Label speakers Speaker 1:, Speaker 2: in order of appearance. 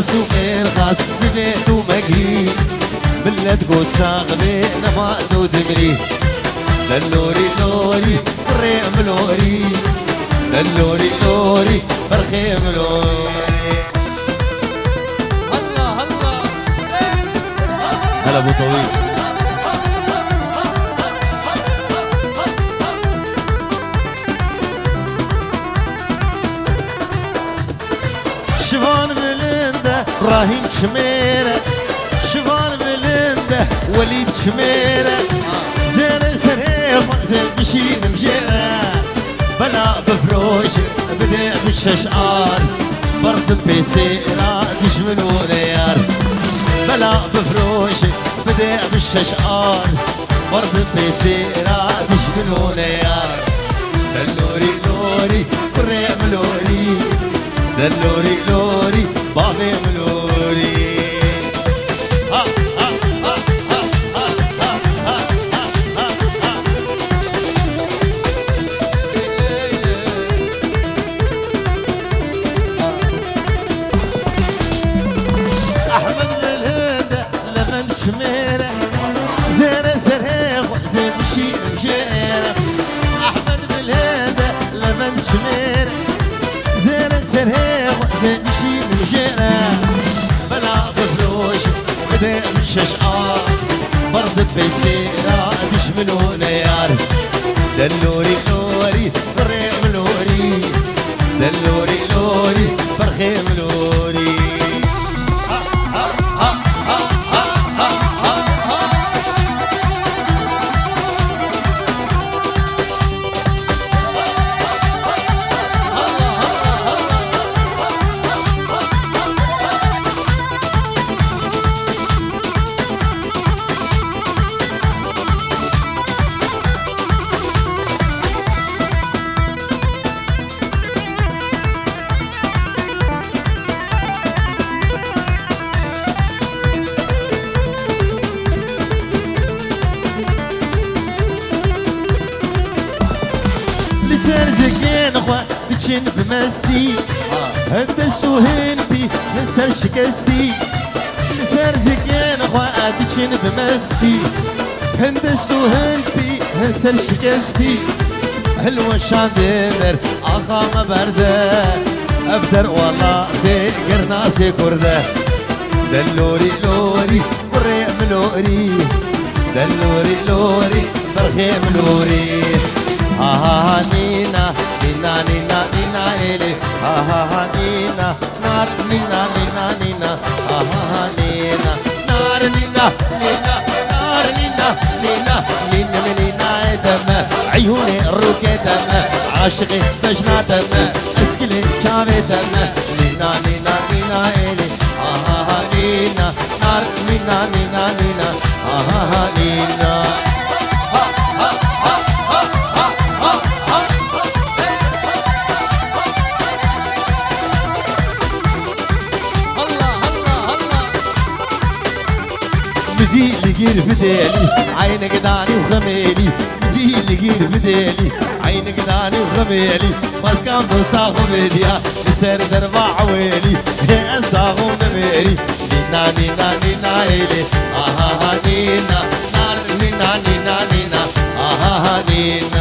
Speaker 1: رخاص ومرخاص ببيت ومقهي بلد قوساغ بين فات ودمري للوري لوري بريم لوري للوري لوري برخيم لوري.
Speaker 2: الله الله
Speaker 1: هلا ابو طويل. شفان بلنده راهيم شميره شفان بلنده وليد شميره زين سريف زين بشين مجيره بلا بفروش بدأ بالششعار برد بيسيرة يشملون يار بلا بفروش بدأ بالششعار برد بيسيرة يشملون يار دلوري لوري بريم لوري دلوري لوري بابي ملوري. ها ها ها ها ها ها ها ها. احمد بالهدى لمن شميره زين زريق زين مشي مشيره احمد بالهدى لمن شميره زين زريق زين مشي مشيره بلا بفلوش بدأ بالششعار برد بيسيرة يشملون يار دلوري لوري بريم لوري دلوري لوري برخيم لوري. لسان زكين اخوة تجن بمستي هندستو هنبي نسر شكستي لسان زكين اخوة تجن بمستي هندستو هنبي نسر شكستي حلوة شاندر اخا ما برده ابدر والله تقر ناسي كرده دلوري لوري بريم لوري دلوري لوري برخيم لوري. ها ها نينا نينا نينا نينا إلي ها ها نينا نار نينا نينا نينا ها ها نينا نار نينا نينا نار نينا نينا نينا نينا دم عيوني الروكي دم عاشقي بجنا دم اسكلي شامي دم نينا نينا نينا إلي ها ها نينا نار نينا نينا نينا ها ها نينا. بدي لقير فديلي عينك داني وخميلي بدي لقير فديلي عينك داني وخميلي مسكن بستا خميليا لسير دربا عويلي هي أساغو نميري نينا نينا نينا إلي آها نينا نار نينا نينا نينا آها نينا.